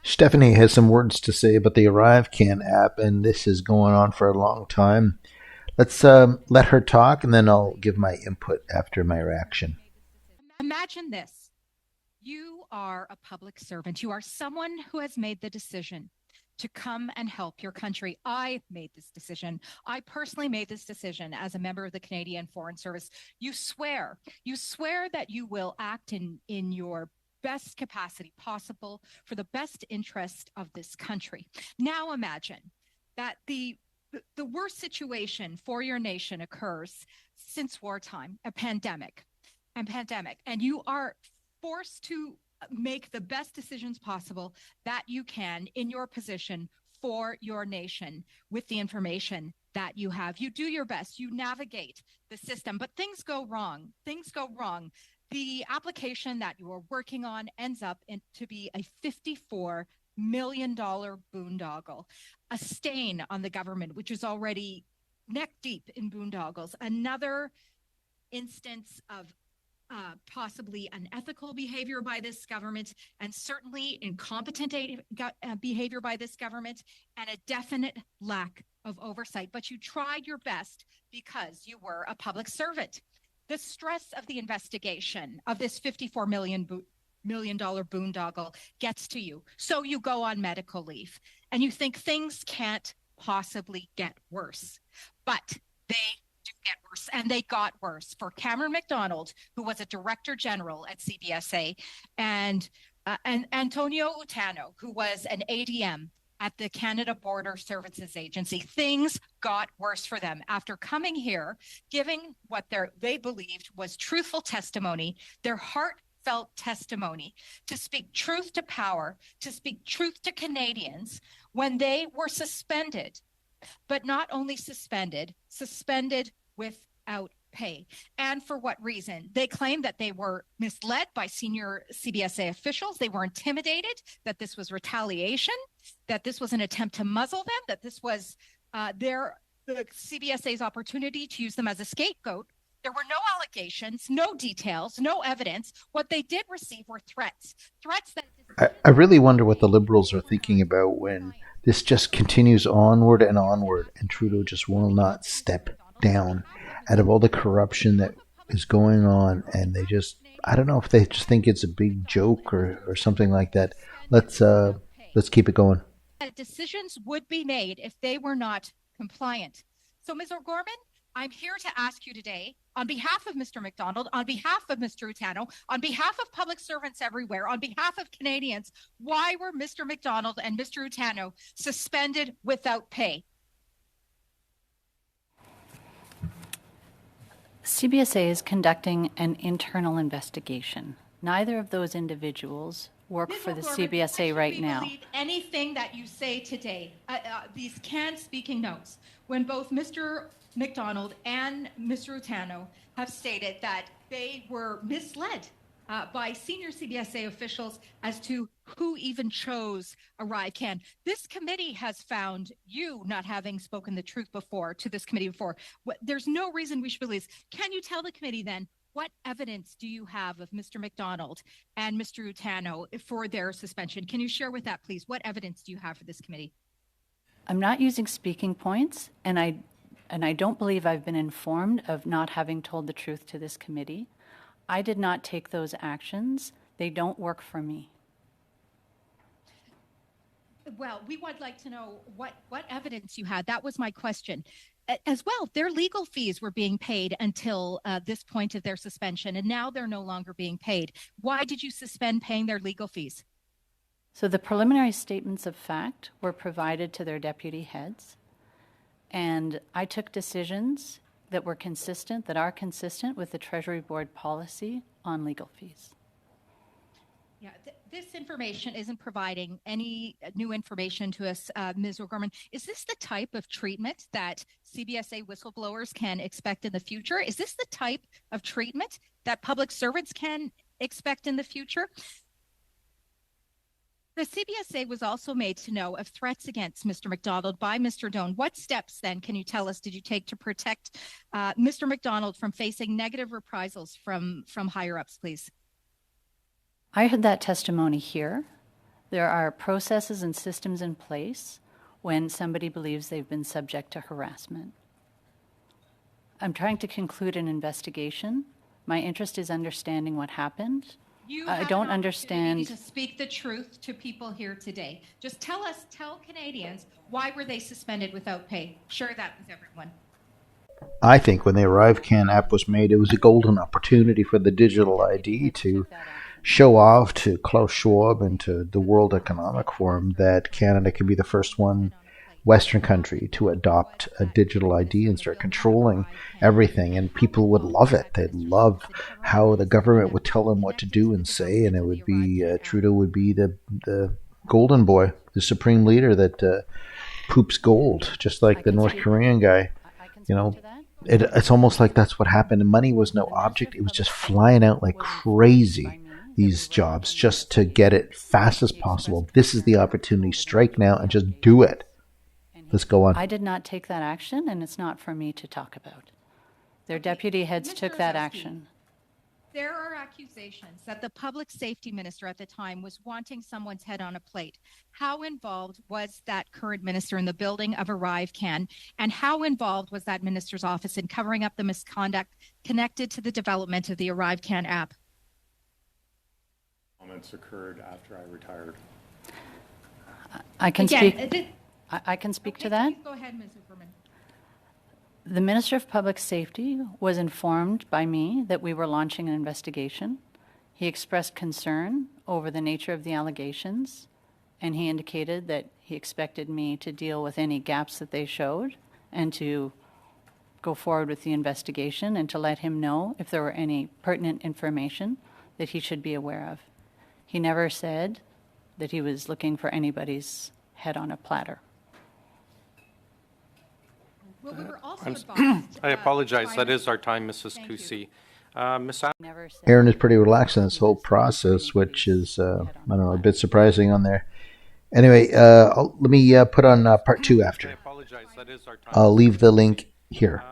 Stephanie has some words to say about the arrivecan app, and this is going on for a long time. Let's let her talk, and then I'll give my input after my reaction. Imagine this. You are a public servant. You are someone who has made the decision to come and help your country. I made this decision. I personally made this decision as a member of the Canadian Foreign Service. You swear that you will act in your best capacity possible for the best interest of this country. Now imagine that the worst situation for your nation occurs since wartime, and you are forced to make the best decisions possible that you can in your position for your nation with the information that you have. You do your best, you navigate the system, but things go wrong. Things go wrong. The application that you are working on ends up to be a $54 million boondoggle, a stain on the government, which is already neck deep in boondoggles. Another instance of possibly unethical behavior by this government, and certainly incompetent behavior by this government, and a definite lack of oversight. But you tried your best because you were a public servant. The stress of the investigation of this $54 million boondoggle gets to you. So you go on medical leave and you think things can't possibly get worse. But they do get worse, and they got worse for Cameron McDonald, who was a director general at CBSA, and Antonio Utano, who was an ADM at the Canada Border Services Agency. Things got worse for them after coming here, giving what they believed was truthful testimony, their heartfelt testimony, to speak truth to power, to speak truth to Canadians, when they were suspended. But not only suspended without pay. And for what reason? They claim that they were misled by senior CBSA officials. They were intimidated, that this was retaliation, that this was an attempt to muzzle them, that this was the CBSA's opportunity to use them as a scapegoat. There were no allegations, no details, no evidence. What they did receive were threats. Threats that I really wonder what the Liberals are thinking about when this just continues onward and onward, and Trudeau just will not step down out of all the corruption that is going on, and they just, I don't know if they just think it's a big joke or something like that. Let's let's keep it going. decisions would be made if they were not compliant. So, Ms. O'Gorman, I'm here to ask you today, on behalf of Mr. McDonald, on behalf of Mr. Utano, on behalf of public servants everywhere, on behalf of Canadians, why were Mr. McDonald and Mr. Utano suspended without pay? CBSA is conducting an internal investigation. Neither of those individuals work Ms. for the O'Gorman, CBSA right now. believe anything that you say today, these canned speaking notes, when both Mr. McDonald and Mr. Utano have stated that they were misled by senior CBSA officials as to who even chose arrivecan. This committee has found you not having spoken the truth before to this committee before. There's no reason we should believe this. Can you tell the committee then, what evidence do you have of Mr. McDonald and Mr. Utano for their suspension? Can you share with that, please? What evidence do you have for this committee? I'm not using speaking points, and I don't believe I've been informed of not having told the truth to this committee. I did not take those actions. They don't work for me. Well, we would like to know what evidence you had. That was my question. As well, their legal fees were being paid until this point of their suspension, and now they're no longer being paid. Why did you suspend paying their legal fees? So the preliminary statements of fact were provided to their deputy heads, and I took decisions that were consistent, that are consistent with the Treasury Board policy on legal fees. Yeah, this information isn't providing any new information to us, Ms. O'Gorman. Is this the type of treatment that CBSA whistleblowers can expect in the future? Is this the type of treatment that public servants can expect in the future? The CBSA was also made to know of threats against Mr. McDonald by Mr. Doan. What steps then, can you tell us, did you take to protect Mr. McDonald from facing negative reprisals from higher ups, please? I heard that testimony here. There are processes and systems in place when somebody believes they've been subject to harassment. I'm trying to conclude an investigation. My interest is understanding what happened. I don't understand. To speak the truth to people here today. Just tell Canadians, why were they suspended without pay? Share that with everyone. I think when the arrivecan app was made, it was a golden opportunity for the digital ID to show off to Klaus Schwab and to the World Economic Forum that Canada can be the first Western country to adopt a digital ID and start controlling everything. And people would love it. They'd love how the government would tell them what to do and say, and it would be Trudeau would be the golden boy, the supreme leader that poops gold, just like the North Korean guy. You know, it's almost like that's what happened. And money was no object. It was just flying out like crazy, these jobs, just to get it fast as possible. This is the opportunity. Strike now and just do it. Let's go on. I did not take that action, and it's not for me to talk about. Their deputy heads took that action. There are accusations that the public safety minister at the time was wanting someone's head on a plate. How involved was that current minister in the building of arrivecan, and how involved was that minister's office in covering up the misconduct connected to the development of the arrivecan app? Comments occurred after I retired. I can speak. I can speak to that. Go ahead, Ms. Hooperman. The Minister of Public Safety was informed by me that we were launching an investigation. He expressed concern over the nature of the allegations, and he indicated that he expected me to deal with any gaps that they showed and to go forward with the investigation and to let him know if there were any pertinent information that he should be aware of. He never said that he was looking for anybody's head on a platter. Well, we were also advised, I apologize. That is our time, Mrs. Kusi. Ms. Aaron is pretty relaxed in this whole process, which is, I don't know, a bit surprising on there. Anyway, let me put on part 2 after. I apologize. That is our time. I'll leave the link here.